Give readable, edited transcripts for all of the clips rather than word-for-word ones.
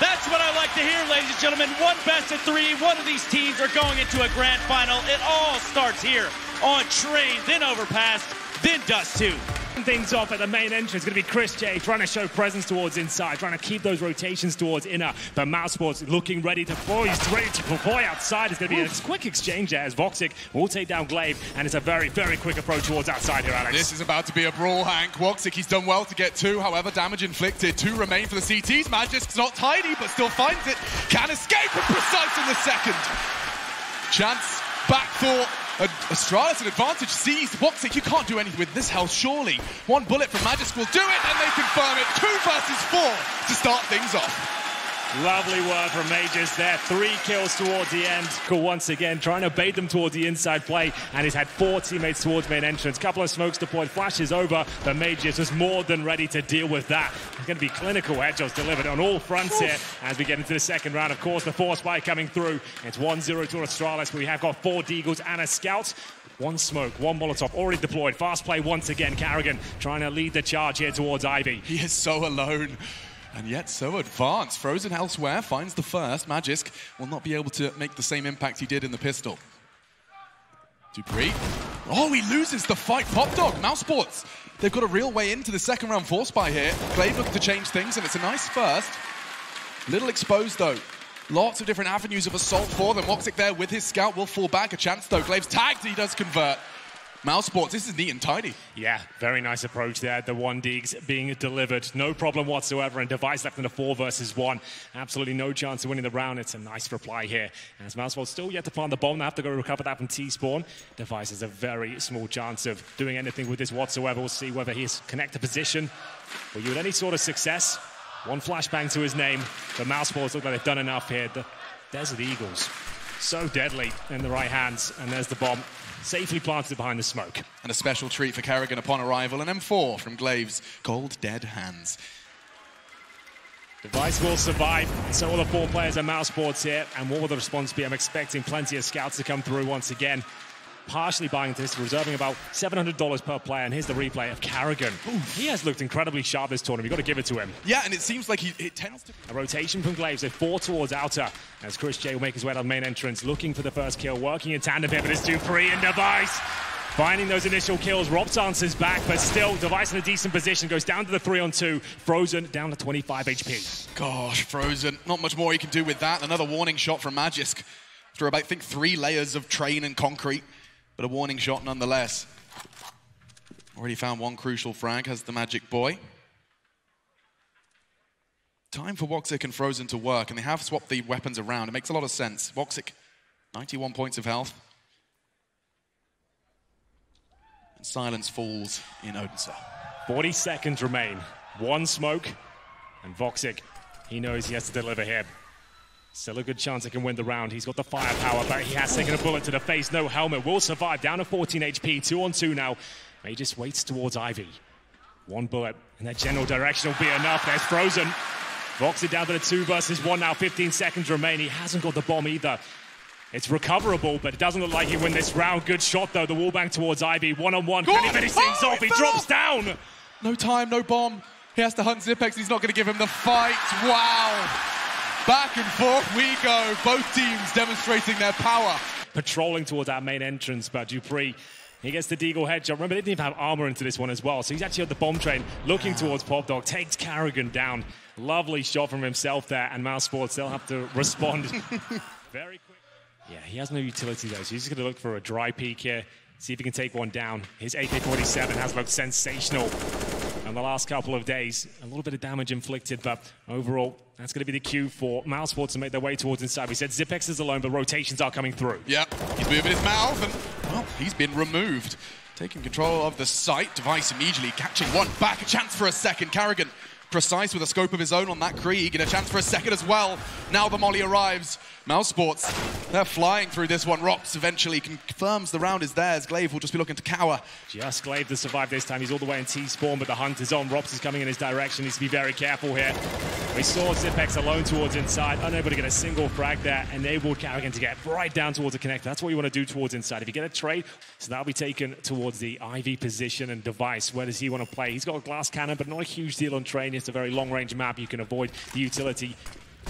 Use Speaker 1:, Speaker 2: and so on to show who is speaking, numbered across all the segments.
Speaker 1: That's what I like to hear, ladies and gentlemen. One best of three. One of these teams are going into a grand final. It all starts here on Train, then Overpass, then Dust 2.
Speaker 2: Things off at the main entrance. Going to be Chris J trying to show presence towards inside, trying to keep those rotations towards inner. But Mousesports looking ready to boy. He's ready to deploy outside. It's going to be a quick exchange there as Woxic will take down Glaive, and it's a very, very quick approach towards outside here, Alex.
Speaker 3: This is about to be a brawl, Hank. Woxic, he's done well to get two. However, damage inflicted. Two remain for the CTs. Magisk's not tidy, but still finds it. Can escape and precise in the second. Chance, back thought. Astralis an advantage seized. Woxic, you can't do anything with this health, surely. One bullet from Magisk will do it, and they confirm it. 2 versus 4 to start things off.
Speaker 2: Lovely word from Mages there. 3 kills towards the end. Once again, trying to bait them towards the inside play, and he's had 4 teammates towards main entrance. Couple of smokes deployed, flashes over, but Mages was more than ready to deal with that. It's going to be clinical headshots delivered on all fronts here as we get into the second round. Of course, the force spike coming through. It's 1-0 to Astralis, but we have got 4 Deagles and a Scout. 1 smoke, 1 Molotov already deployed. Fast play once again. Karrigan trying to lead the charge here towards Ivy.
Speaker 3: He is so alone. And yet so advanced. Frozen elsewhere, finds the first. Magisk will not be able to make the same impact he did in the pistol. Dupree. Oh, he loses the fight. Popdog, Mousesports. They've got a real way into the second round force by here. Glaive looking to change things, and it's a nice first. Little exposed, though. Lots of different avenues of assault for them. Woxic there with his scout will fall back. A chance, though. Glaive's tagged. He does convert. Mousesports, this is neat and tidy.
Speaker 2: Yeah, very nice approach there. The 1 Deags being delivered. No problem whatsoever. And Device left in a 4 versus 1. Absolutely no chance of winning the round. It's a nice reply here. As Mousesports still yet to plant the bomb. They have to go recover that from T-Spawn. Device has a very small chance of doing anything with this whatsoever. We'll see whether he's connected position. Will you with any sort of success? 1 flashbang to his name. But Mousesports look like they've done enough here. There's the Eagles. So deadly in the right hands. And there's the bomb. Safely planted behind the smoke.
Speaker 3: And a special treat for Karrigan upon arrival. An M4 from Glaive's cold, dead hands.
Speaker 2: Device will survive. So will the 4 players at Mousesports here. And what will the response be? I'm expecting plenty of scouts to come through once again. Partially buying into this, reserving about $700 per player. And here's the replay of Karrigan. He has looked incredibly sharp this tournament. You've got to give it to him.
Speaker 3: Yeah, and it seems like it tends to...
Speaker 2: A rotation from Glaive, so 4 towards outer. As Chris J will make his way down the main entrance, looking for the first kill, working in tandem here, but it's Dupree and Device. Finding those initial kills. Robs answers back, but still, Device in a decent position. Goes down to the 3-on-2. Frozen down to 25 HP.
Speaker 3: Gosh, Frozen. Not much more he can do with that. Another warning shot from Magisk. After about, I think, 3 layers of train and concrete. But a warning shot nonetheless. Already found 1 crucial frag, has the Magic Boy. Time for Woxic and Frozen to work, and they have swapped the weapons around. It makes a lot of sense. Woxic, 91 points of health. And silence falls in Odense.
Speaker 2: 40 seconds remain. 1 smoke, and Woxic, he knows he has to deliver here. Still a good chance he can win the round. He's got the firepower, but he has taken a bullet to the face. No helmet. Will survive. Down to 14 HP. 2-on-2 now. He just waits towards Ivy. 1 bullet in that general direction will be enough. There's Frozen. Woxic down to the 2 versus 1 now. 15 seconds remain. He hasn't got the bomb either. It's recoverable, but it doesn't look like he win this round. Good shot, though. The wallbang towards Ivy. 1-on-1. Can he finish things off? He drops down.
Speaker 3: No time, no bomb. He has to hunt Zipex. He's not going to give him the fight. Wow. Back and forth we go. Both teams demonstrating their power.
Speaker 2: Patrolling towards our main entrance, but Dupree, he gets the Deagle headshot. Remember, they didn't even have armor into this one as well, so he's actually on the bomb train, looking towards Popdog, takes Karrigan down. Lovely shot from himself there, and Mousesports, they'll have to respond very quick. Yeah, he has no utility though, so he's just going to look for a dry peek here, see if he can take one down. His AK-47 has looked sensational in the last couple of days. A little bit of damage inflicted, but overall, that's going to be the cue for Mousesports to make their way towards inside. We said Zipex is alone, but rotations are coming through.
Speaker 3: Yeah, he's moving his mouth, and, well, he's been removed. Taking control of the site. Device immediately catching one back. A chance for a second. Karrigan precise with a scope of his own on that Krieg, and a chance for a second as well. Now the molly arrives. Mousesports, they're flying through this one. Rops eventually confirms the round is theirs. Glaive will just be looking to cower.
Speaker 2: Just Glaive to survive this time. He's all the way in T-spawn, but the hunt is on. Rops is coming in his direction. Needs to be very careful here. We saw Zipex alone towards inside, unable to get a single frag there, enabled Karrigan to get right down towards the connector. That's what you want to do towards inside. If you get a trade, so that'll be taken towards the IV position and Device. Where does he want to play? He's got a glass cannon, but not a huge deal on train. It's a very long-range map. You can avoid the utility.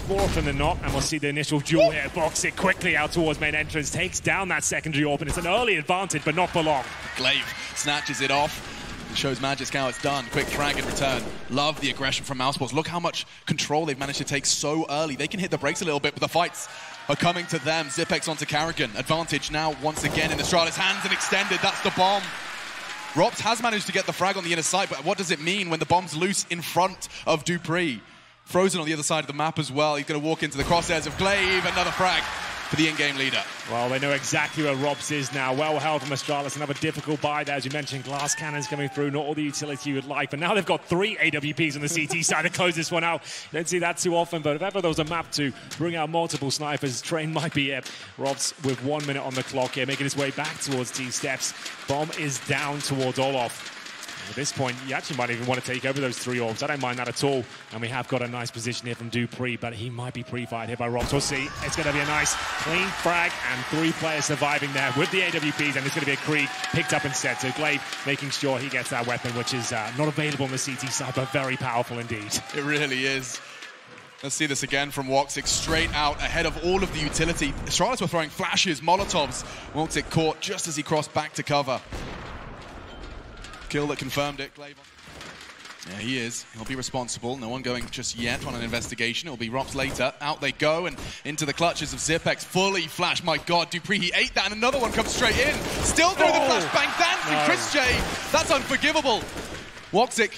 Speaker 2: more often than not, and we'll see the initial duel here. Woxic quickly out towards main entrance, takes down that secondary orb, and it's an early advantage, but not for long.
Speaker 3: Glaive snatches it off. It shows Magisk how it's done. Quick frag in return. Love the aggression from Mousesports. Look how much control they've managed to take so early. They can hit the brakes a little bit, but the fights are coming to them. Zipex onto Karrigan. Advantage now once again in Astralis' hands and extended. That's the bomb. Rops has managed to get the frag on the inner side, but what does it mean when the bomb's loose in front of dupreeh? Frozen on the other side of the map as well. He's going to walk into the crosshairs of Glaive. Another frag for the in-game leader.
Speaker 2: Well, they know exactly where Robs is now. Well held from Astralis. Another difficult buy there, as you mentioned. Glass cannons coming through. Not all the utility you would like. But now they've got 3 AWPs on the CT side to close this one out. You don't see that too often. But if ever there was a map to bring out multiple snipers, Train might be it. Robs with 1 minute on the clock here, making his way back towards T-Steps. Bomb is down towards Olof. At this point, you actually might even want to take over those 3 orbs. I don't mind that at all. And we have got a nice position here from dupreeh, but he might be pre-fired here by Robs. We'll see. It's going to be a nice clean frag and 3 players surviving there with the AWPs, and it's going to be a Krieg picked up instead. So Glaive making sure he gets that weapon, which is not available on the CT side, but very powerful indeed.
Speaker 3: It really is. Let's see this again from Woxic, straight out ahead of all of the utility. Astralis were throwing flashes, Molotovs. Woxic caught just as he crossed back to cover. Kill that confirmed it. Glaive. Yeah, he is. He'll be responsible. No one going just yet on an investigation. It'll be Rops later. Out they go and into the clutches of Zipex. Fully flash. My God, dupreeh, he ate that, and another one comes straight in. Still through the flashbang. Dancing Chris J. That's unforgivable. Woxic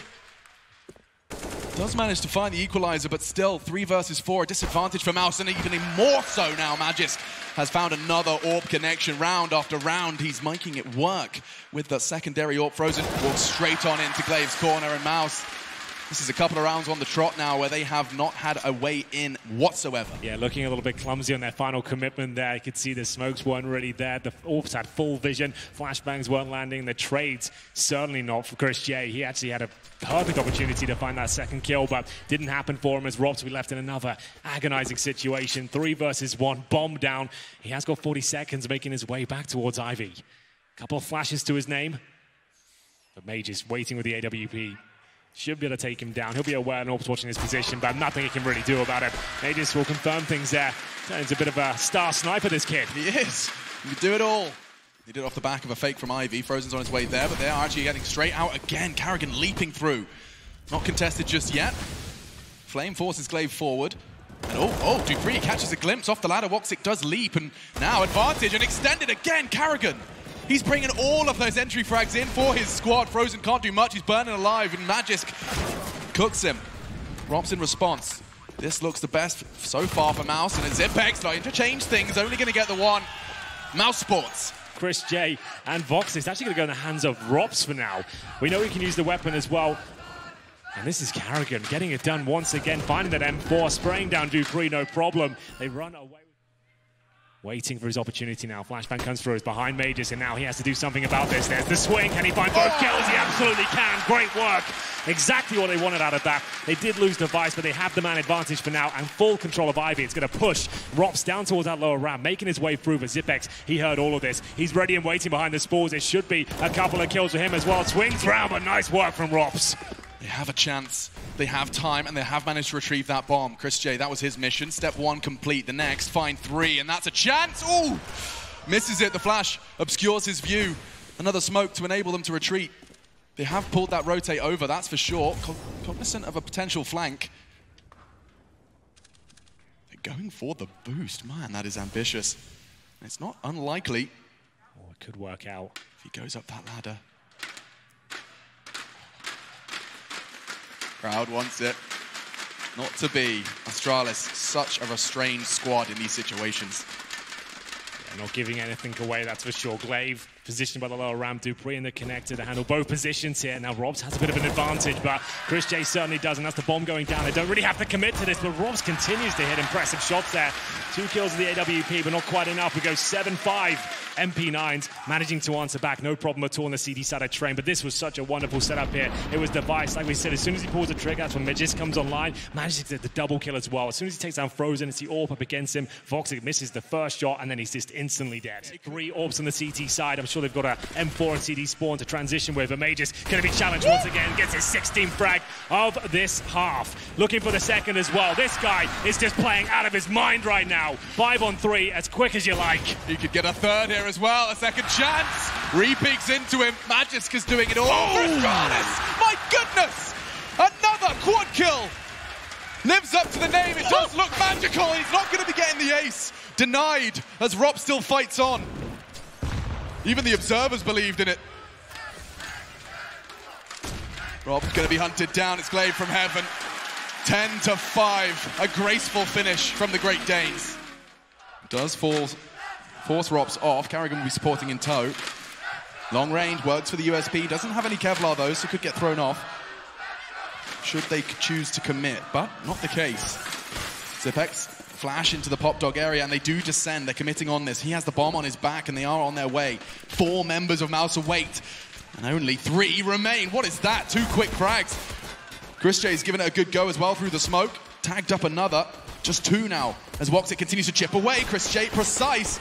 Speaker 3: does manage to find the equalizer, but still 3 versus 4, a disadvantage for Mouse, and even more so now. Magisk has found another orb connection round after round. He's making it work with the secondary orb. Frozen walks straight on into Glaive's corner, and Mouse, this is a couple of rounds on the trot now where they have not had a way in whatsoever.
Speaker 2: Yeah, looking a little bit clumsy on their final commitment there. You could see the smokes weren't really there. The orbs had full vision. Flashbangs weren't landing. The trades certainly not for Chris J. He actually had a perfect opportunity to find that second kill, but didn't happen for him as Robs will be left in another agonizing situation. 3 versus 1, bomb down. He has got 40 seconds making his way back towards Ivy. Couple of flashes to his name, but Mage is waiting with the AWP. Should be able to take him down. He'll be aware and Orb's watching his position, but nothing he can really do about it. Mages will confirm things there. Turns a bit of a star sniper, this kid.
Speaker 3: He is. He can do it all. He did it off the back of a fake from Ivy. Frozen's on his way there, but they are actually getting straight out again. Karrigan leaping through. Not contested just yet. Flame forces Glaive forward. And dupreeh catches a glimpse off the ladder. Woxic does leap, and now advantage and extended again. Karrigan. He's bringing all of those entry frags in for his squad. Frozen can't do much. He's burning alive, and Magisk cooks him. Rops in response. This looks the best so far for Mouse, and Zipex like interchange things. Only going to get the one. Mousesports.
Speaker 2: Chris J and Vox is actually going to go in the hands of Rops for now. We know he can use the weapon as well. And this is Karrigan getting it done once again, finding that M4, spraying down dupreeh, no problem. They run away. Waiting for his opportunity now. Flashbang comes through, is behind Mages, and now he has to do something about this. There's the swing. Can he find both kills? He absolutely can. Great work. Exactly what they wanted out of that. They did lose Device, but they have the man advantage for now and full control of Ivy. It's going to push Rops down towards that lower ramp, making his way through for Zipex. He heard all of this. He's ready and waiting behind the spores. It should be a couple of kills for him as well. Swings round, but nice work from Rops.
Speaker 3: They have a chance, they have time, and they have managed to retrieve that bomb. Chris J, that was his mission. Step 1 complete. The next, find 3, and that's a chance. Ooh! Misses it. The flash obscures his view. Another smoke to enable them to retreat. They have pulled that rotate over, that's for sure. Cognizant of a potential flank. They're going for the boost. Man, that is ambitious. It's not unlikely.
Speaker 2: Oh, it could work out.
Speaker 3: If he goes up that ladder. Crowd wants it. Not to be. Astralis, such a restrained squad in these situations.
Speaker 2: Yeah, not giving anything away, that's for sure. Glaive positioned by the lower ramp. dupreeh in the connector to handle both positions here. Now Robs has a bit of an advantage, but Chris J certainly does, and that's the bomb going down. They don't really have to commit to this, but Robs continues to hit impressive shots there. 2 kills of the AWP, but not quite enough. We go 7-5. MP9s managing to answer back, no problem at all on the CD side of Train, but this was such a wonderful setup here. It was Device, like we said, as soon as he pulls the trigger, that's when Magis comes online, manages to get the double kill as well. As soon as he takes down Frozen, it's the orb up against him. Woxic misses the first shot, and then he's just instantly dead. 3 orbs on the CT side. I'm sure sure they've got a M4 and CD spawn to transition with. But Magus going to be challenged once again, gets his 16th frag of this half. Looking for the second as well. This guy is just playing out of his mind right now. 5 on 3, as quick as you like.
Speaker 3: He could get a third here as well, a second chance. Re-peeks into him, Magisk is doing it all for Astralis. My goodness! Another quad kill! Lives up to the name, it does look magical. He's not going to be getting the ace. Denied, as Rob still fights on. Even the observers believed in it. Rob's going to be hunted down, it's Glaive from heaven. 10-5, a graceful finish from the Great Danes. Does force Robs off, Carrigan will be supporting in tow. Long range, works for the USP, doesn't have any Kevlar though, so could get thrown off. Should they choose to commit, but not the case. Zipex flash into the Pop Dog area, and they do descend. They're committing on this. He has the bomb on his back, and they are on their way. 4 members of Mouse await, and only 3 remain. What is that? 2 quick frags. Chris J's given it a good go as well through the smoke. Tagged up another. Just 2 now, as Woxic continues to chip away. Chris J precise.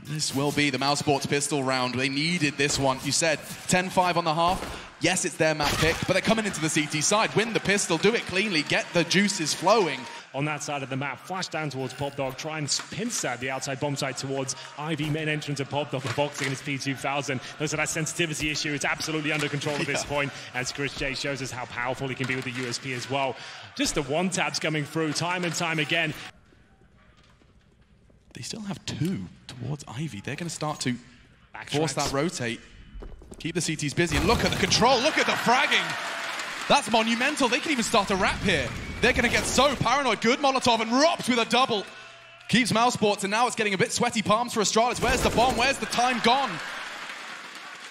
Speaker 3: This will be the Mousesports pistol round. They needed this one. You said 10-5 on the half. Yes, it's their map pick, but they're coming into the CT side. Win the pistol, do it cleanly, get the juices flowing.
Speaker 2: On that side of the map, flash down towards Pop Dog, try and pincer the outside bomb site towards Ivy, main entrance of Pop Dog, the boxing in his P2000. Looks at that sensitivity issue, it's absolutely under control at this point, as Chris J shows us how powerful he can be with the USP as well. Just the one-taps coming through time and time again.
Speaker 3: They still have 2 towards Ivy. They're going to start to force that rotate. Keep the CTs busy, and look at the control, look at the fragging. That's monumental. They can even start a wrap here. They're going to get so paranoid. Good Molotov, and Rops with a double. Keeps Mousesports, and now it's getting a bit sweaty palms for Astralis. Where's the bomb? Where's the time gone?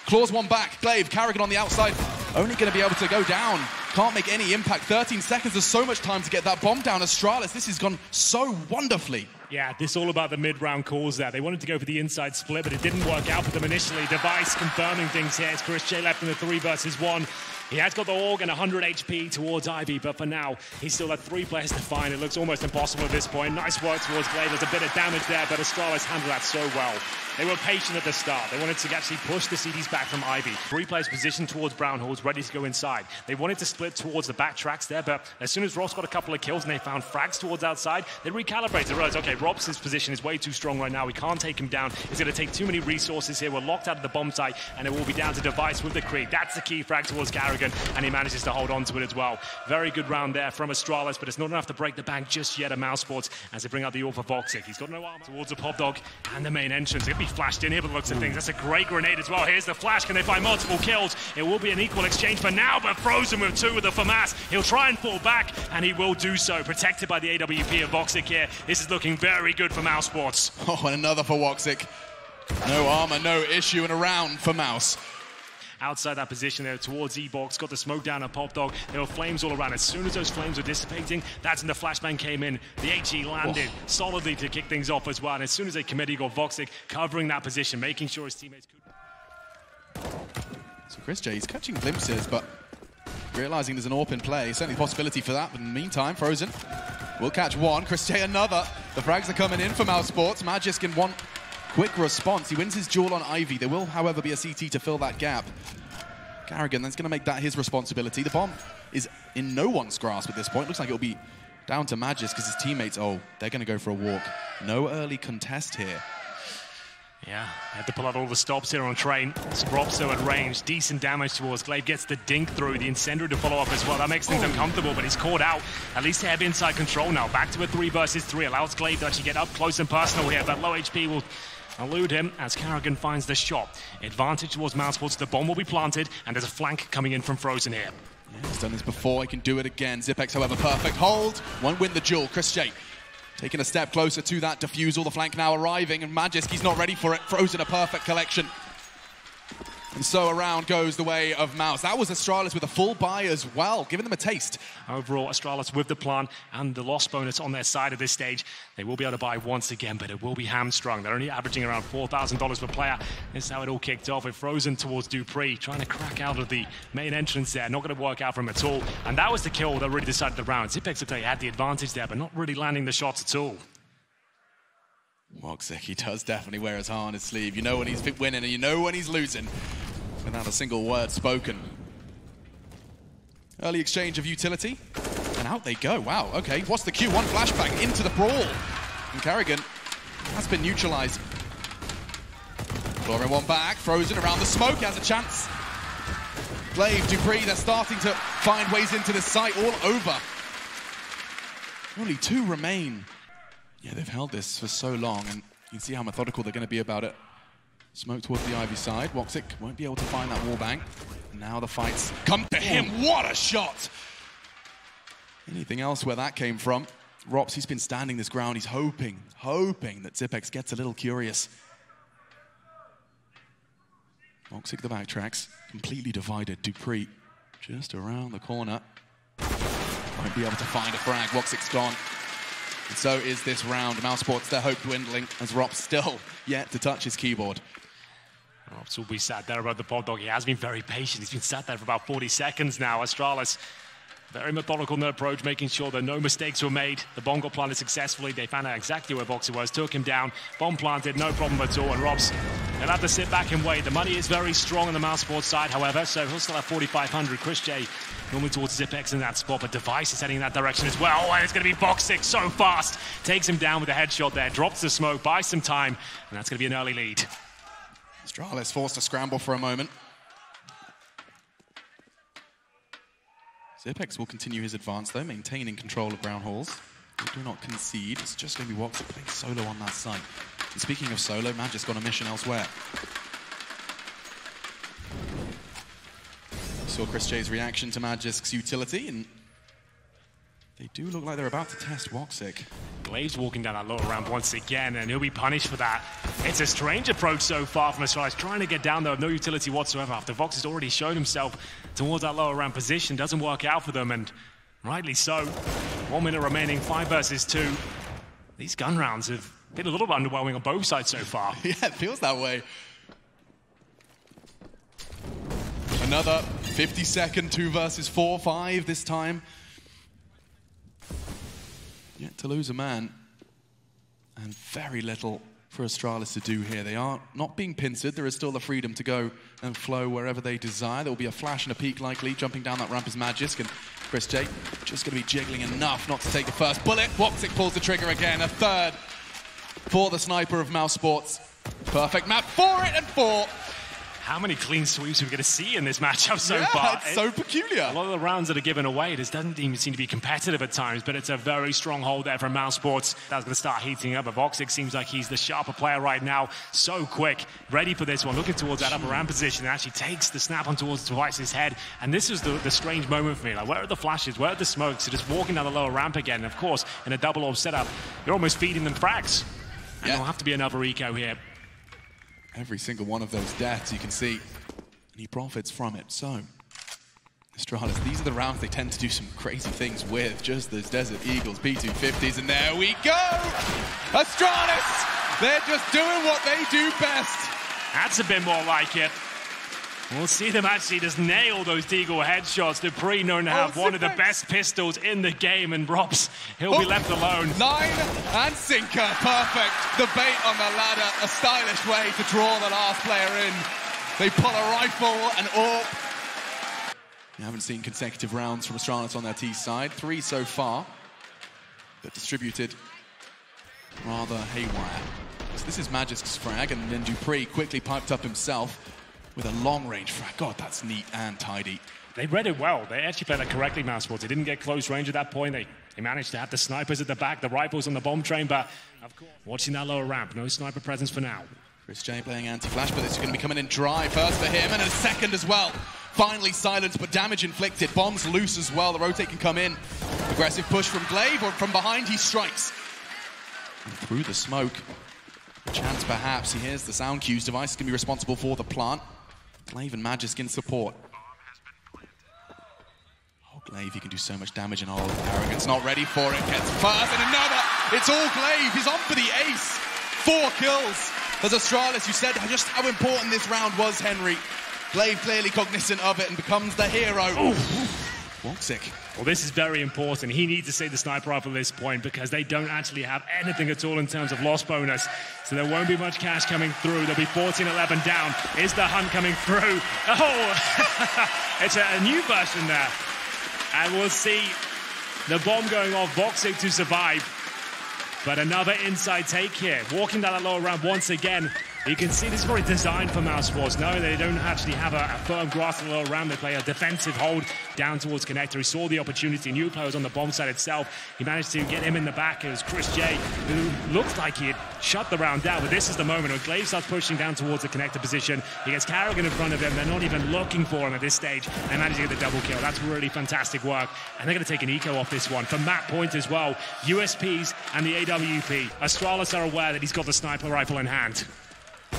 Speaker 3: Claws one back. Glaive, Carrigan on the outside. Only going to be able to go down. Can't make any impact. 13 seconds, there's so much time to get that bomb down. Astralis, this has gone so wonderfully.
Speaker 2: Yeah, this is all about the mid-round calls there. They wanted to go for the inside split, but it didn't work out for them initially. Device confirming things here. It's Chris J left in the 3 versus 1. He has got the Org and 100 HP towards Ivy, but for now, he's still had 3 players to find. It looks almost impossible at this point. Nice work towards Glaive. There's a bit of damage there, but Astralis handled that so well. They were patient at the start. They wanted to actually push the CDs back from Ivy. 3 players positioned towards Brown Halls, ready to go inside. They wanted to split towards the back tracks there, but as soon as Ross got a couple of kills and they found frags towards outside, they recalibrated. They realized, okay, Robson's position is way too strong right now. We can't take him down. It's going to take too many resources here. We're locked out of the bomb site, and it will be down to Device with the Creed. That's the key frag towards Carrigan, and he manages to hold on to it as well. Very good round there from Astralis, but it's not enough to break the bank just yet at Mousesports as they bring out the AWP for Woxic. He's got no armor towards the Pop Dog and the main entrance. It'll be flashed in here, but looks of things. That's a great grenade as well. Here's the flash. Can they find multiple kills? It will be an equal exchange for now, but Frozen with 2 with the FAMAS. He'll try and fall back, and he will do so. Protected by the AWP of Woxic here. This is looking very good for Mousesports.
Speaker 3: Oh, and another for Woxic. No armor, no issue, and a round for Mouse.
Speaker 2: Outside that position there towards E-Box, got the smoke down at Pop Dog. There were flames all around. As soon as those flames were dissipating, that's when the flashbang came in. The HE landed solidly to kick things off as well. And as soon as they committed, you got Woxic covering that position, making sure his teammates could.
Speaker 3: So Chris J, he's catching glimpses, but realizing there's an AWP in play. Certainly a possibility for that, but in the meantime, Frozen will catch 1. Chris J another. The frags are coming in for Mousesports. Magisk in 1 quick response. He wins his duel on Ivy. There will, however, be a CT to fill that gap. Carrigan, that's going to make that his responsibility. The bomb is in no one's grasp at this point. Looks like it'll be down to Magisk because his teammates, they're going to go for a walk. No early contest here.
Speaker 2: Yeah, had to pull out all the stops here on train. Robso at range, decent damage towards Glaive, gets the dink through, the incendiary to follow up as well. That makes things uncomfortable, but he's caught out. At least they have inside control now. Back to a 3 versus 3, allows Glaive to actually get up close and personal here, but low HP will elude him as Carrigan finds the shot. Advantage towards Mousesports, the bomb will be planted, and there's a flank coming in from Frozen here.
Speaker 3: Yeah, he's done this before, he can do it again. Zipex, however, perfect hold. Won't win the duel. Chris J taking a step closer to that defusal. The flank now arriving, and Magisk, he's not ready for it. Frozen, a perfect collection. And so around goes the way of Mouse. That was Astralis with a full buy as well, giving them a taste.
Speaker 2: Overall, Astralis with the plan and the loss bonus on their side of this stage. They will be able to buy once again, but it will be hamstrung. They're only averaging around $4,000 per player. This is how it all kicked off with Frozen towards Dupree, trying to crack out of the main entrance there. Not going to work out for him at all. And that was the kill that really decided the round. Zipex looked like he had the advantage there, but not really landing the shots at all.
Speaker 3: Woxic, he does definitely wear his heart on his sleeve. You know when he's winning and you know when he's losing without a single word spoken. Early exchange of utility, and out they go. Wow, okay, what's the cue? One flashback into the brawl. And Kerrigan has been neutralized. Flooring one back, Frozen around the smoke, has a chance. Glaive, Dupree, they're starting to find ways into this site all over. Only 2 remain. Yeah, they've held this for so long, and you can see how methodical they're going to be about it. Smoke towards the Ivy side. Woxic won't be able to find that wallbang. Now the fights come to him. What a shot! Anything else where that came from? Rops, he's been standing this ground. He's hoping that Zipex gets a little curious. Woxic the backtracks, completely divided. Dupree just around the corner. Won't be able to find a frag. Woxic's gone. And so is this round. Mousesports, their hope dwindling as Rops still yet to touch his keyboard.
Speaker 2: Rops will be sat there above the pod dog. He has been very patient. He's been sat there for about 40 seconds now. Astralis, very methodical in their approach, making sure that no mistakes were made. The bomb got planted successfully. They found out exactly where Voxic was, took him down. Bomb planted, no problem at all. And Rops, they'll have to sit back and wait. The money is very strong on the Mousesports side, however, so he'll still have 4,500. Chris J normally towards Zipex in that spot, but Device is heading in that direction as well. Oh, and it's going to be Voxic so fast. Takes him down with a headshot there, drops the smoke, buys some time, and that's going to be an early lead.
Speaker 3: Astralis forced to scramble for a moment. Zipex will continue his advance though, maintaining control of Brown Halls. They do not concede. It's just going to be Woxic playing solo on that side. And speaking of solo, Magic's got a mission elsewhere. Saw Chris J's reaction to Magic's utility, and they do look like they're about to test Woxic.
Speaker 2: Glaive's walking down that lower ramp once again, and he'll be punished for that. It's a strange approach so far from Astralis, trying to get down there with no utility whatsoever after Vox has already shown himself towards that lower ramp position. Doesn't work out for them, and rightly so. 1 minute remaining, 5 versus 2. These gun rounds have been a little bit underwhelming on both sides so far.
Speaker 3: Yeah, it feels that way. Another 50-second 2 versus 4, 5 this time. Yet to lose a man, and very little for Astralis to do here. They are not being pincered. There is still the freedom to go and flow wherever they desire. There will be a flash and a peek likely. Jumping down that ramp is Magisk, and Chris J just going to be jiggling enough not to take the first bullet. Woxic pulls the trigger again. A third for the sniper of Mousesports. Perfect map for it, and 4.
Speaker 2: How many clean sweeps are we going to see in this matchup so far?
Speaker 3: It's so peculiar.
Speaker 2: A lot of the rounds that are given away, this doesn't even seem to be competitive at times, but it's a very strong hold there from Mousesports. That's going to start heating up, but Woxic seems like he's the sharper player right now. So quick, ready for this one, looking towards that upper ramp position, and actually takes the snap on towards Device's head. And this is the strange moment for me. Like, where are the flashes? Where are the smokes? They're just walking down the lower ramp again. And of course, in a double orb setup, you're almost feeding them frags. And there'll have to be another eco here.
Speaker 3: Every single one of those deaths, you can see. And he profits from it. So, Astralis, these are the rounds they tend to do some crazy things with. Just those Desert Eagles, P250s, and there we go! Astralis! They're just doing what they do best.
Speaker 2: That's a bit more like it. We'll see them actually just nail those Deagle headshots. Dupree known to have one of the best pistols in the game, and Rops, he'll be left alone.
Speaker 3: 9 and sinker, perfect. The bait on the ladder, a stylish way to draw the last player in. They pull a rifle, and AWP. You haven't seen consecutive rounds from Astralis on their T side. 3 so far, but distributed rather haywire. So this is Magisk's frag, and then Dupree quickly piped up himself with a long-range frag. God, that's neat and tidy.
Speaker 2: They read it well. They actually played it correctly, Mousesports. They didn't get close range at that point. They managed to have the snipers at the back, the rifles on the bomb train, but of course, watching that lower ramp, no sniper presence for now.
Speaker 3: Chris J playing anti-flash, but this is going to be coming in dry first for him, and a second as well. Finally silenced, but damage inflicted. Bombs loose as well. The rotate can come in. Aggressive push from Glaive, or from behind he strikes. And through the smoke. A chance perhaps. He hears the sound cues. Device is going to be responsible for the plant. Glaive and Magisk in support. Oh, Glaive, he can do so much damage, and Arrogance not ready for it. Gets first, and another. It's all Glaive. He's on for the ace. 4 kills. As Astralis, you said just how important this round was, Henry. Glaive clearly cognizant of it and becomes the hero. Woxic
Speaker 2: Well, this is very important. He needs to save the sniper rifle at this point because they don't actually have anything at all in terms of loss bonus. So there won't be much cash coming through. There'll be 14-11 down. Is the hunt coming through? Oh, it's a new version there. And we'll see the bomb going off. Woxic to survive. But another inside take here. Walking down that lower ramp once again. You can see this is probably designed for Mousesports. No, they don't actually have a firm grasp of the lower ramp. They play a defensive hold down towards Connector. He saw the opportunity. New player was on the bomb side itself. He managed to get him in the back. It was Chris J, who looked like he had shut the round down. But this is the moment when Glaive starts pushing down towards the Connector position. He gets Carrigan in front of him. They're not even looking for him at this stage. They manage to get the double kill. That's really fantastic work. And they're going to take an eco off this one. For Matt Point as well, USPs and the AWP. Astralis are aware that he's got the sniper rifle in hand.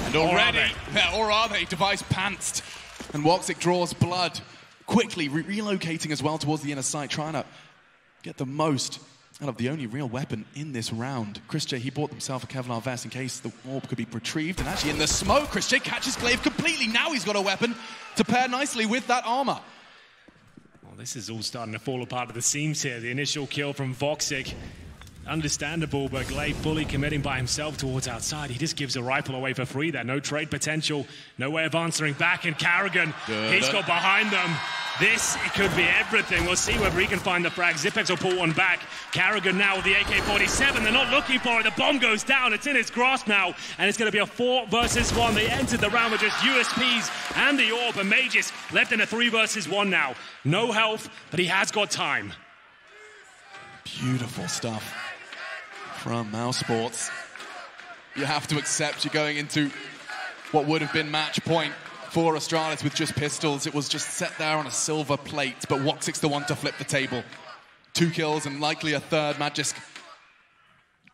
Speaker 3: And already, or are they? Device pantsed. And Woxic draws blood. Quickly relocating as well towards the inner side, trying to get the most out of the only real weapon in this round. Chris J, he bought himself a Kevlar vest in case the orb could be retrieved. And actually in the smoke, Chris J catches Glaive completely. Now he's got a weapon to pair nicely with that armor.
Speaker 2: Well, this is all starting to fall apart at the seams here. The initial kill from Woxic. Understandable, but Glaive fully committing by himself towards outside. He just gives a rifle away for free there. No trade potential, no way of answering back. And Carrigan, he's got behind them. This, it could be everything. We'll see whether he can find the frag. Zipex will pull one back. Carrigan now with the AK-47. They're not looking for it. The bomb goes down. It's in his grasp now. And it's going to be a 4 versus 1. They entered the round with just USPs and the orb. And Mages left in a 3 versus 1 now. No health, but he has got time.
Speaker 3: Beautiful stuff from Mousesports. You have to accept you're going into what would have been match point for Astralis with just pistols. It was just set there on a silver plate, but Woxic's the one to flip the table. 2 kills and likely a third. Magisk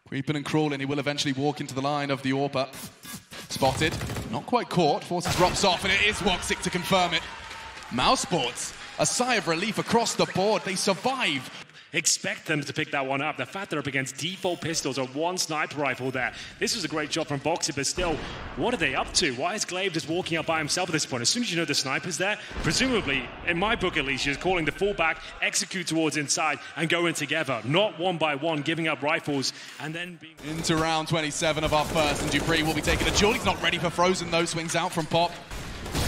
Speaker 3: creeping and crawling. He will eventually walk into the line of the AWPer. Spotted, not quite caught. Forces drops off, and it is Woxic to confirm it. Mousesports, a sigh of relief across the board. They survive.
Speaker 2: Expect them to pick that one up. The fact they're up against default pistols or 1 sniper rifle there. This was a great shot from Woxic, but still, what are they up to? Why is Glaive just walking up by himself at this point? As soon as you know the sniper's there, presumably, in my book at least, you're calling the fullback, execute towards inside, and go in together. Not one by one, giving up rifles, and then being...
Speaker 3: Into round 27 of our first, and Dupree will be taking a duel. He's not ready for Frozen, though. Swings out from Pop.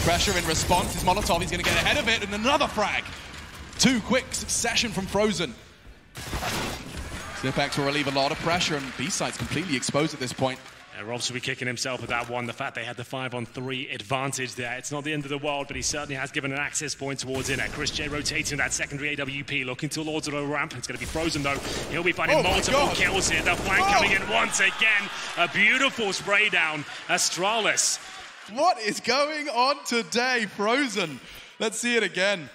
Speaker 3: Pressure in response. His Molotov, he's going to get ahead of it, and another frag. 2 quick succession from Frozen. Zipex will relieve a lot of pressure, and B-side's completely exposed at this point.
Speaker 2: Yeah, Robs will be kicking himself with that one. The fact they had the 5-on-3 advantage there. It's not the end of the world, but he certainly has given an access point towards in it. Chris J rotating that secondary AWP, looking towards the ramp. It's going to be Frozen, though. He'll be finding multiple kills here. The flank coming in once again. A beautiful spray down. Astralis.
Speaker 3: What is going on today, Frozen? Let's see it again.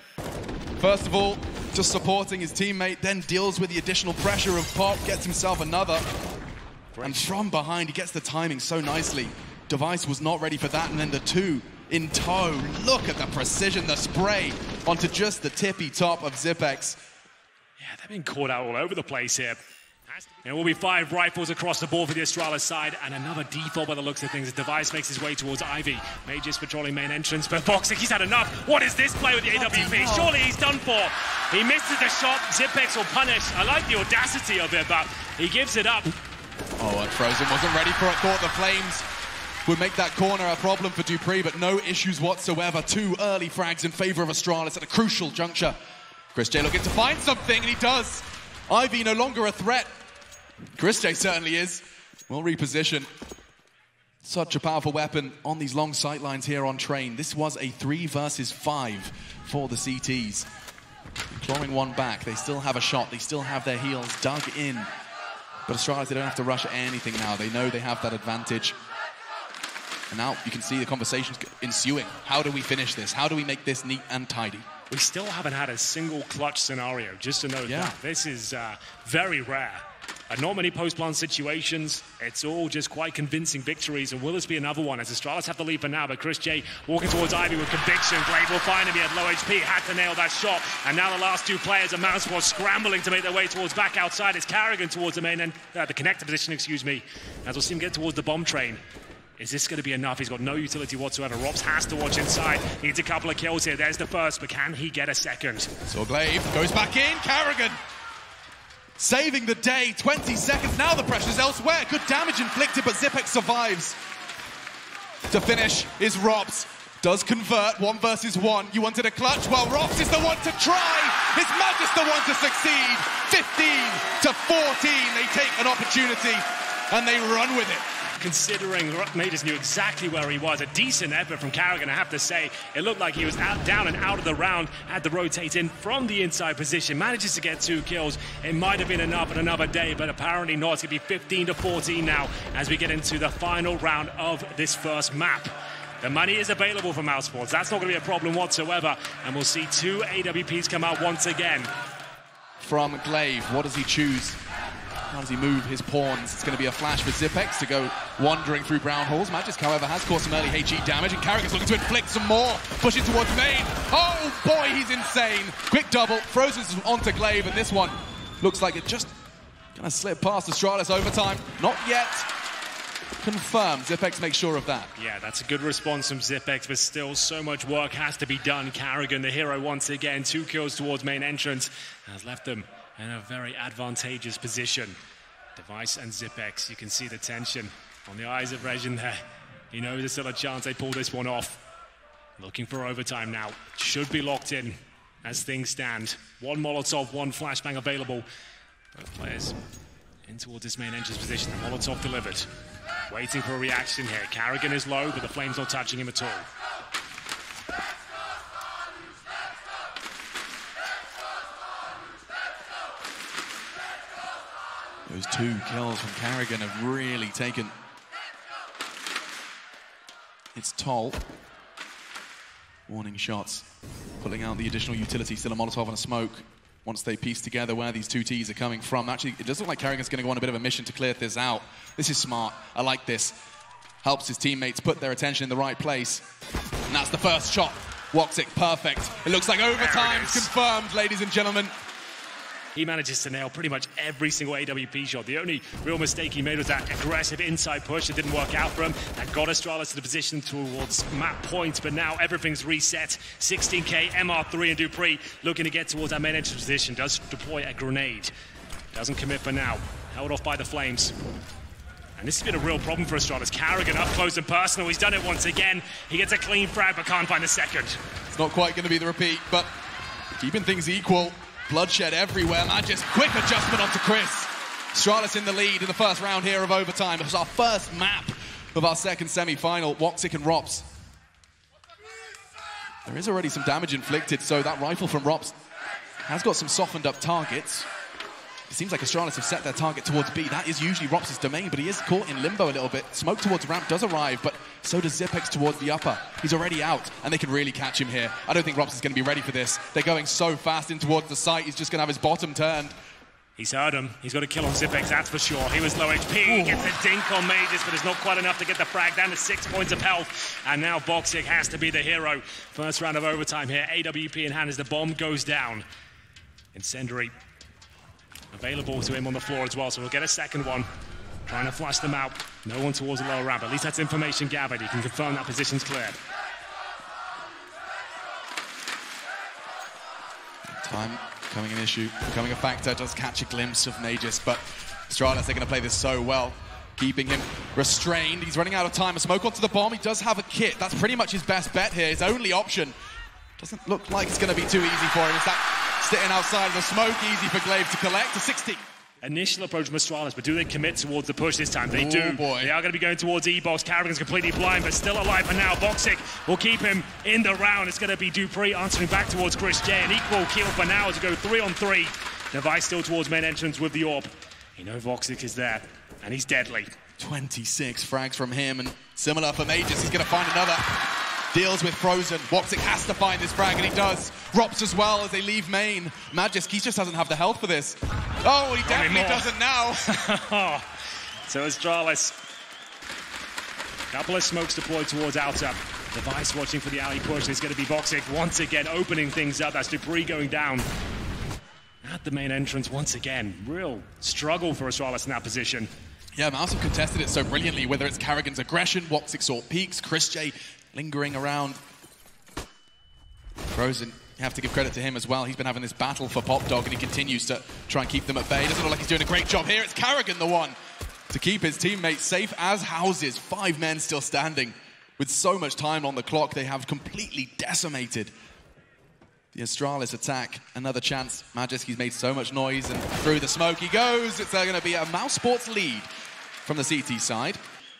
Speaker 3: First of all, just supporting his teammate, then deals with the additional pressure of Pop, gets himself another. And from behind, he gets the timing so nicely. Device was not ready for that, and then the 2 in tow. Look at the precision, the spray onto just the tippy top of Zipex.
Speaker 2: Yeah, they've been caught out all over the place here. There will be 5 rifles across the board for the Astralis side, and another default by the looks of things. The Device makes his way towards Ivy. Mages patrolling main entrance, but Woxic, he's had enough. What is this play with the AWP? Surely he's done for. He misses the shot. Zipex will punish. I like the audacity of it, but he gives it up.
Speaker 3: Oh, and Frozen wasn't ready for it. Thought the Flames would make that corner a problem for Dupree, but no issues whatsoever. 2 early frags in favor of Astralis at a crucial juncture. Chris J looking to find something, and he does. Ivy no longer a threat. Chris J certainly is. Will reposition. Such a powerful weapon on these long sight lines here on Train. This was a 3 versus 5 for the CTs. Clawing one back. They still have a shot. They still have their heels dug in. But Astralis, they don't have to rush anything now. They know they have that advantage. And now you can see the conversations ensuing. How do we finish this? How do we make this neat and tidy?
Speaker 2: We still haven't had a single clutch scenario, just to note that. This is very rare. Not many post-plant situations. It's all just quite convincing victories. And will this be another one as Astralis have the lead for now? But Chris J walking towards Ivy with conviction. Glaive will find him. He had low HP, had to nail that shot. And now the last 2 players of Mousesports scrambling to make their way towards back outside. It's Carrigan towards the main end, the connector position, excuse me. As we'll see him get towards the bomb train. Is this going to be enough? He's got no utility whatsoever. Rops has to watch inside. Needs a couple of kills here. There's the first, but can he get a second?
Speaker 3: So Glaive goes back in. Karrigan saving the day. 20 seconds. Now the pressure's elsewhere. Good damage inflicted, but Zipex survives. To finish is Rops. Does convert 1 versus 1. You wanted a clutch? Well, Rops is the one to try. It's Magis the one to succeed. 15-14. They take an opportunity and they run with it.
Speaker 2: Considering Magis knew exactly where he was, a decent effort from Karrigan, I have to say. It looked like he was down and out of the round, had to rotate in from the inside position, manages to get 2 kills. It might have been enough on another day, but apparently not. It's going to be 15-14 now as we get into the final round of this first map. The money is available for Mousesports. That's not going to be a problem whatsoever, and we'll see 2 AWPs come out once again.
Speaker 3: From Glaive, what does he choose? How does he move his pawns? It's going to be a flash for Zipex to go wandering through brown halls. Magis, however, has caused some early HE damage, and Karrigan's looking to inflict some more. Pushing towards main. Oh boy, he's insane. Quick double, Frozen's onto Glaive, and this one looks like it just gonna slip past Astralis overtime. Not yet confirmed. Zipex makes sure of that.
Speaker 2: Yeah, that's a good response from Zipex, but still so much work has to be done. Karrigan, the hero, once again, 2 kills towards main entrance, has left them in a very advantageous position. Device and Zipex, you can see the tension on the eyes of Regin there. He knows there's still a chance they pull this one off. Looking for overtime now. Should be locked in as things stand. 1 Molotov, 1 flashbang available. Both players in towards this main entrance position. The Molotov delivered. Waiting for a reaction here. Karrigan is low, but the flame's not touching him at all.
Speaker 3: Those 2 kills from Karrigan have really taken its toll. Warning shots, pulling out the additional utility, still a Molotov and a smoke. Once they piece together where these 2 Ts are coming from. Actually, it does look like Karrigan's going to go on a bit of a mission to clear this out. This is smart. I like this. Helps his teammates put their attention in the right place. And that's the first shot. Woxic, perfect. It looks like overtime's confirmed, ladies and gentlemen.
Speaker 2: He manages to nail pretty much every single AWP shot. The only real mistake he made was that aggressive inside push. It didn't work out for him. That got Astralis to the position towards map points, but now everything's reset. 16K, MR3 and Dupree looking to get towards that main entrance position. Does deploy a grenade. Doesn't commit for now. Held off by the flames. And this has been a real problem for Astralis. Karrigan up close and personal. He's done it once again. He gets a clean frag, but can't find a second.
Speaker 3: It's not quite going to be the repeat, but keeping things equal. Bloodshed everywhere. Magis, quick adjustment onto Chris. Astralis in the lead in the first round here of overtime. It was our first map of our second semi-final. Woxic and Rops. There is already some damage inflicted, so that rifle from Rops has got some softened up targets. It seems like Astralis have set their target towards B. That is usually Rops' domain, but he is caught in limbo a little bit. Smoke towards ramp does arrive, but so does Zipex towards the upper. He's already out, and they can really catch him here. I don't think Rops is going to be ready for this. They're going so fast in towards the site, he's just going to have his bottom turned.
Speaker 2: He's heard him. He's got a kill on Zipex, that's for sure. He was low HP, gets a dink on Magis, but it's not quite enough to get the frag down to 6 points of health. And now Woxic has to be the hero. First round of overtime here. AWP in hand as the bomb goes down. Incendiary available to him on the floor as well, so we'll get a second one. Trying to flush them out. No one towards the lower ramp. At least that's information gathered. He can confirm that position's cleared.
Speaker 3: Time becoming an issue, becoming a factor. Does catch a glimpse of Magis, but Astralis, they're going to play this so well. Keeping him restrained. He's running out of time. A smoke onto the bomb. He does have a kit. That's pretty much his best bet here. His only option. Doesn't look like it's going to be too easy for him. It's that sitting outside of the smoke. Easy for Glaive to collect. A 16.
Speaker 2: Initial approach from Astralis, but do they commit towards the push this time? They do.
Speaker 3: Boy.
Speaker 2: They are going to be going towards E-Box. Karrigan's completely blind, but still alive for now. Woxic will keep him in the round. It's going to be Dupree answering back towards Chris J. An equal kill for now as we go 3-on-3. Device still towards main entrance with the orb. You know Woxic is there, and he's deadly.
Speaker 3: 26 frags from him, and similar for Magis. He's going to find another. Deals with Frozen. Woxic has to find this frag, and he does. Rops as well as they leave main. Magis, he just doesn't have the health for this. Oh, he definitely doesn't now.
Speaker 2: So Astralis. Couple of smokes deployed towards outer. Device watching for the alley push. It's going to be Woxic once again opening things up. That's Dupree going down at the main entrance once again. Real struggle for Astralis in that position.
Speaker 3: Yeah, Mouse have contested it so brilliantly, whether it's Karrigan's aggression, Woxic sort peaks, Chris J lingering around. Frozen, you have to give credit to him as well. He's been having this battle for Pop Dog, and he continues to try and keep them at bay. Doesn't look like he's doing a great job here. It's Karrigan, the one to keep his teammates safe as houses. 5 men still standing. With so much time on the clock, they have completely decimated the Astralis attack. Another chance. Magisk made so much noise, and through the smoke he goes. It's going to be a Mousesports lead from the CT side.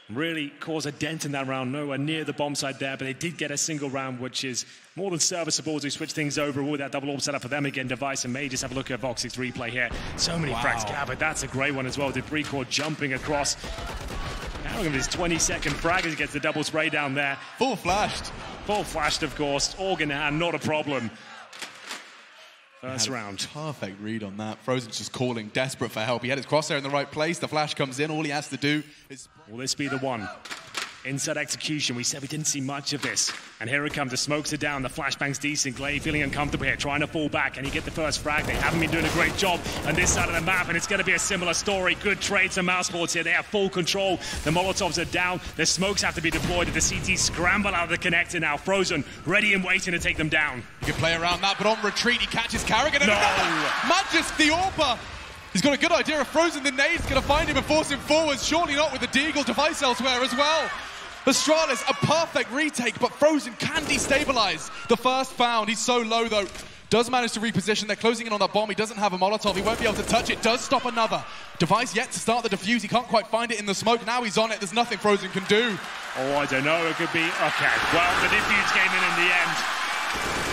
Speaker 2: Really cause a dent in that round, nowhere near the bomb side there, but they did get a single round, which is more than serviceable as we switch things over. With that double orb set up for them again, Device and May just have a look at Voxic's replay here. So many frags gathered. That's a great one as well. Debris core jumping across. Now look at this 20-second frag as he gets the double spray down there.
Speaker 3: Full flashed.
Speaker 2: Full flashed, of course. Organ in hand, not a problem. First round.
Speaker 3: Perfect read on that. Frozen's just calling, desperate for help. He had his crosshair in the right place. The flash comes in. All he has to do is...
Speaker 2: Will this be the one? Inside execution. We said we didn't see much of this. And here it comes. The smokes are down. The flashbang's decent. Glaive feeling uncomfortable here, trying to fall back. And he get the first frag. They haven't been doing a great job on this side of the map. And it's going to be a similar story. Good trades from Mousesports here. They have full control. The Molotovs are down. The smokes have to be deployed. The CT scramble out of the connector now. Frozen, ready and waiting to take them down.
Speaker 3: You can play around that, but on retreat, he catches Karrigan. And
Speaker 2: No!
Speaker 3: Magisk, the Orba. He's got a good idea of Frozen. The nade's going to find him and force him forwards. Surely not with the Deagle device elsewhere as well. Astralis, a perfect retake, but Frozen can destabilize the first found. He's so low, though. Does manage to reposition. They're closing in on that bomb. He doesn't have a Molotov. He won't be able to touch it. Does stop another. Device yet to start the defuse. He can't quite find it in the smoke. Now he's on it. There's nothing Frozen can do.
Speaker 2: Oh, I don't know. It could be... Okay. Well, the defuse came in the end.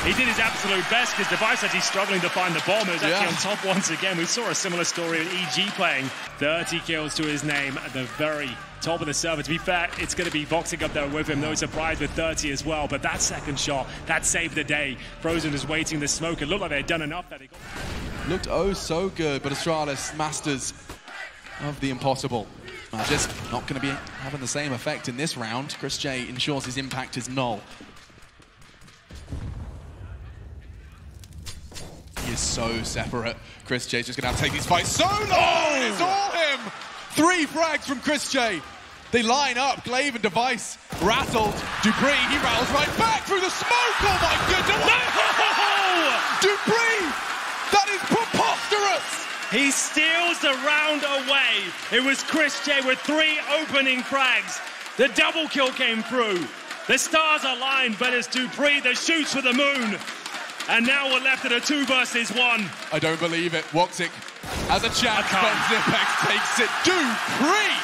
Speaker 2: He did his absolute best because Device actually struggling to find the bomb. It was actually on top once again. We saw a similar story with EG playing. 30 kills to his name at the very top of the server. To be fair, it's going to be Voxic up there with him. No surprise with 30 as well. But that second shot, that saved the day. Frozen is waiting the smoke. It looked like they had done enough that he got...
Speaker 3: Looked oh so good, but Astralis, masters of the impossible. Just not going to be having the same effect in this round. Chris J ensures his impact is null. He is so separate. Chris J's just going to have to take these fights so long. Oh! It's all him. 3 frags from Chris J. They line up. Glaive and Device rattled. Dupree, he rattles right back through the smoke. Oh my goodness. No! Dupree, that is preposterous.
Speaker 1: He steals the round away. It was Chris J with 3 opening frags. The double kill came through. The stars aligned, but it's Dupree that shoots for the moon. And now we're left at a 2 versus 1.
Speaker 3: I don't believe it. Woxic has a chance, but Zipex takes it. Dupree!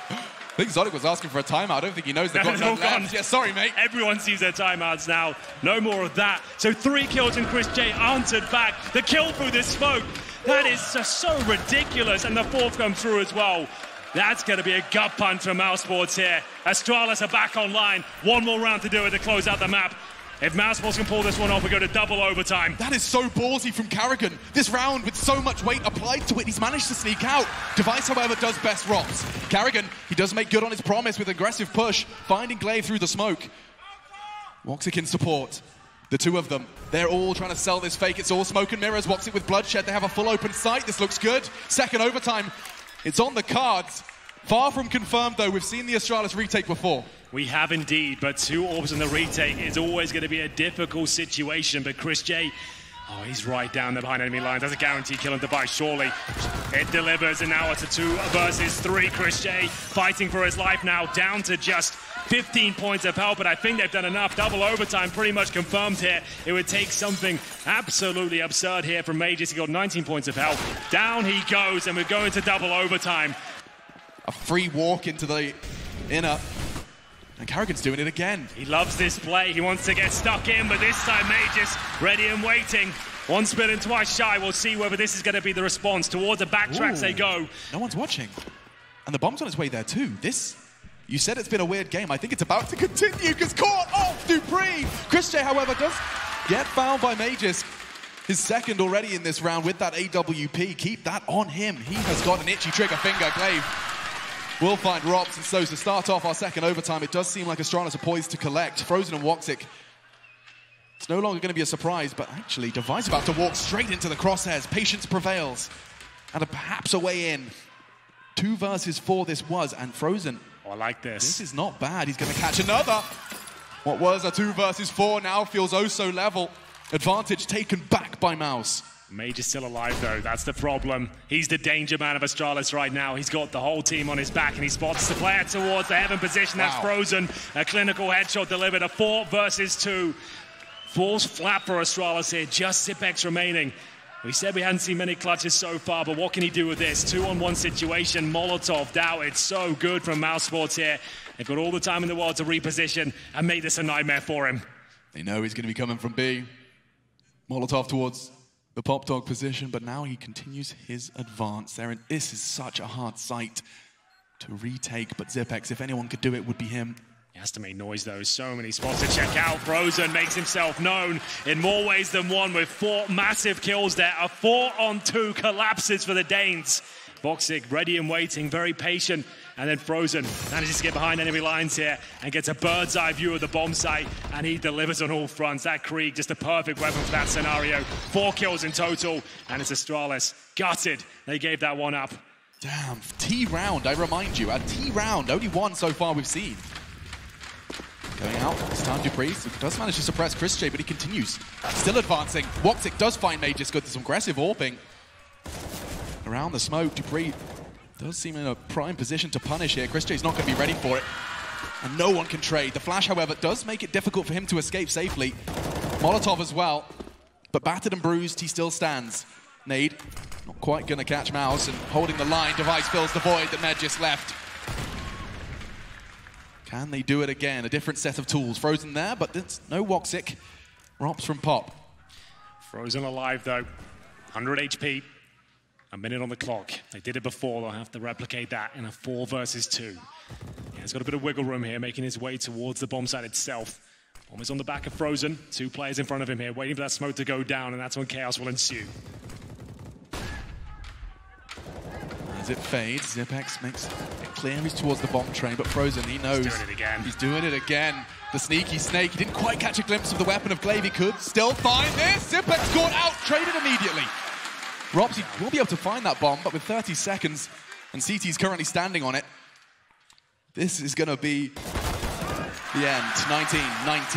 Speaker 3: I think Zodic was asking for a timeout. I don't think he knows they've got none left. Yeah, sorry, mate.
Speaker 1: Everyone sees their timeouts now. No more of that. So 3 kills and Chris J answered back. The kill through the smoke. That is just so ridiculous. And the 4th come through as well. That's going to be a gut punch for Mousesports here. Astralis are back online. 1 more round to do it to close out the map. If Mousesports can pull this one off, we go to double overtime.
Speaker 3: That is so ballsy from Karrigan. This round, with so much weight applied to it, he's managed to sneak out. Device, however, does best Rops. Karrigan, he does make good on his promise with aggressive push, finding Glaive through the smoke. Woxic in support. The 2 of them, they're all trying to sell this fake. It's all smoke and mirrors. Woxic with Bloodshed. They have a full open sight. This looks good. Second overtime. It's on the cards. Far from confirmed, though. We've seen the Astralis retake before.
Speaker 2: We have indeed, but 2 orbs in the retake is always going to be a difficult situation. But Chris J, oh, he's right down there behind enemy lines. That's a guaranteed kill on Device, surely. It delivers, and now it's a 2 versus 3. Chris J fighting for his life now, down to just 15 points of health, but I think they've done enough. Double overtime pretty much confirmed here. It would take something absolutely absurd here from Mages. He got 19 points of health. Down he goes, and we're going to double overtime.
Speaker 3: A free walk into the inner. And Karrigan's doing it again.
Speaker 1: He loves this play. He wants to get stuck in, but this time Mages ready and waiting. 1 spin and twice shy. We'll see whether this is going to be the response. Towards the backtracks they go.
Speaker 3: No one's watching. And the bomb's on its way there too. You said it's been a weird game. I think it's about to continue because caught off Dupree. Chris J, however, does get found by Mages. His 2nd already in this round with that AWP. Keep that on him. He has got an itchy trigger finger. Glaive will find Rops, and so to start off our 2nd overtime, it does seem like Astralis are poised to collect. Frozen and Woxic, it's no longer going to be a surprise, but actually Device about to walk straight into the crosshairs. Patience prevails, and perhaps a way in. 2 versus 4 this was, and Frozen.
Speaker 2: Oh, I like this.
Speaker 3: This is not bad. He's going to catch another. What was a 2 versus 4 now feels oh so level. Advantage taken back by Mouse.
Speaker 2: Mage is still alive, though. That's the problem. He's the danger man of Astralis right now. He's got the whole team on his back, and he spots the player towards the heaven position. That's Frozen. A clinical headshot delivered. A 4 versus 2. Falls flat for Astralis here. Just Zipex remaining. We said we hadn't seen many clutches so far, but what can he do with this? 2-on-1 situation. Molotov down. It's so good from Mousesports here. They've got all the time in the world to reposition and make this a nightmare for him.
Speaker 3: They know he's going to be coming from B. Molotov towards the pop dog position, but now he continues his advance there. And this is such a hard site to retake, but Zipex, if anyone could do it, would be him.
Speaker 2: He has to make noise, though. So many spots to check out. Frozen makes himself known in more ways than one with 4 massive kills there. A 4-on-2 collapses for the Danes. Woxic ready and waiting, very patient. And then Frozen manages to get behind enemy lines here and gets a bird's eye view of the bomb site, and he delivers on all fronts. That Krieg, just a perfect weapon for that scenario. 4 kills in total, and it's Astralis. Gutted. They gave that one up.
Speaker 3: Damn, T round, I remind you. A T round, only 1 so far we've seen. Going out, this time Dupree does manage to suppress Chris J, but he continues. Still advancing. Woxic does find Mages good to some aggressive AWPing. Around the smoke, Dupree does seem in a prime position to punish here. Chris J's not going to be ready for it. And no one can trade. The flash, however, does make it difficult for him to escape safely. Molotov as well. But battered and bruised, he still stands. Nade, not quite going to catch Mouse, and holding the line, Device fills the void that Med just left. Can they do it again? A different set of tools. Frozen there, but there's no Woxic. Rops from Pop.
Speaker 2: Frozen alive, though. 100 HP. A minute on the clock. They did it before. They'll have to replicate that in a 4 versus 2. Yeah, he's got a bit of wiggle room here, making his way towards the bomb site itself. Bomb is on the back of Frozen. 2 players in front of him here, waiting for that smoke to go down, and that's when chaos will ensue.
Speaker 3: As it fades, Zipex makes it clear he's towards the bomb train, but Frozen, he knows.
Speaker 2: He's doing it again.
Speaker 3: He's doing it again. The sneaky snake. He didn't quite catch a glimpse of the weapon of Glaive. He could still find this. Zipex caught out, traded immediately. Robsy will be able to find that bomb, but with 30 seconds, and CT's currently standing on it, this is going to be the end. 19-19.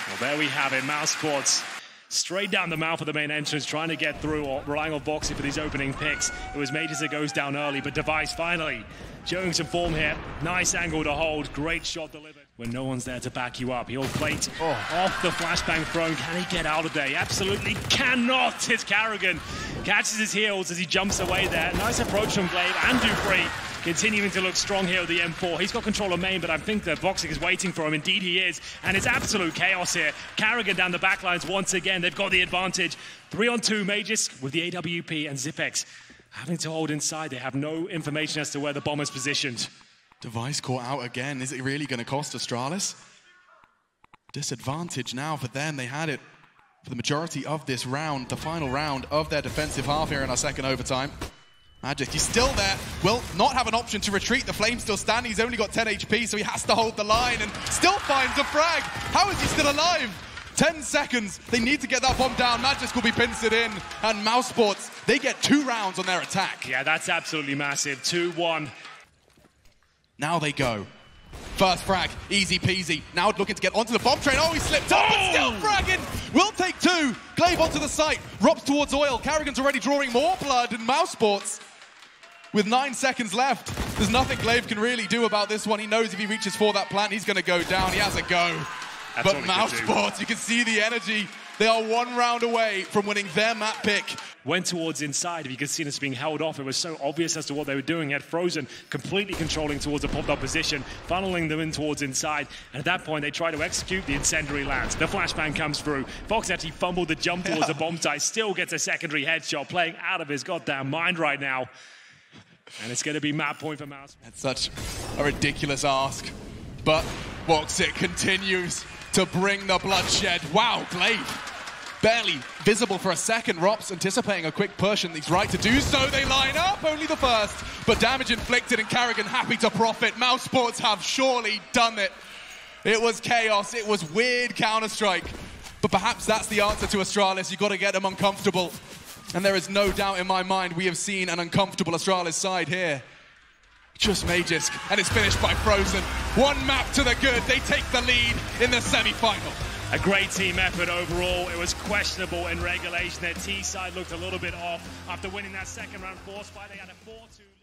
Speaker 2: Well, there we have it. Mousesports straight down the mouth of the main entrance, trying to get through, or relying on Voxic for these opening picks. It was Mages that goes down early, but Device finally showing some form here. Nice angle to hold. Great shot delivered. When no one's there to back you up, he'll plate off the flashbang thrown. Can he get out of there? He absolutely cannot. It's Karrigan. Catches his heels as he jumps away there. Nice approach from Glaive and Dupree. Continuing to look strong here with the M4. He's got control of main, but I think that Woxic is waiting for him. Indeed he is. And it's absolute chaos here. Karrigan down the back lines once again. They've got the advantage. 3-on-2 Mages with the AWP, and Zipex having to hold inside. They have no information as to where the bomb is positioned.
Speaker 3: Device caught out again. Is it really going to cost Astralis? Disadvantage now for them. They had it for the majority of this round, the final round of their defensive half here in our second overtime. Magic, he's still there. Will not have an option to retreat. The Flame's still standing. He's only got 10 HP, so he has to hold the line and still finds a frag. How is he still alive? 10 seconds. They need to get that bomb down. Magic will be pincered in. And Mousesports, they get 2 rounds on their attack.
Speaker 2: Yeah, that's absolutely massive. 2-1.
Speaker 3: Now they go. First frag, easy peasy. Now looking to get onto the bomb train. Oh, he slipped up, but still fragging. Will take 2. Glaive onto the site. Robs towards oil. Karrigan's already drawing more blood. And Mousesports, with 9 seconds left, there's nothing Glaive can really do about this one. He knows if he reaches for that plant, he's going to go down. He has a go. But Mousesports, you can see the energy. They are 1 round away from winning their map pick.
Speaker 2: Went towards inside. If you could see this being held off, it was so obvious as to what they were doing. He had Frozen completely controlling towards a popped up position, funneling them in towards inside. And at that point, they try to execute the incendiary lands. The flashbang comes through. Fox actually fumbled the jump towards the bomb site, still gets a secondary headshot, playing out of his goddamn mind right now. And it's going to be map point for Mouse.
Speaker 3: That's such a ridiculous ask. But Woxic continues to bring the bloodshed. Wow, Glaive barely visible for a second. Rops anticipating a quick push, and he's right to do so. They line up, only the first, but damage inflicted, and Karrigan happy to profit. Mousesports have surely done it. It was chaos, it was weird Counter-Strike, but perhaps that's the answer to Astralis. You've got to get them uncomfortable. And there is no doubt in my mind we have seen an uncomfortable Astralis side here. Just Magisk, and it's finished by Frozen. One map to the good, they take the lead in the semi-final.
Speaker 1: A great team effort overall. It was questionable in regulation. Their T side looked a little bit off after winning that second round force fight. They had a 4-2.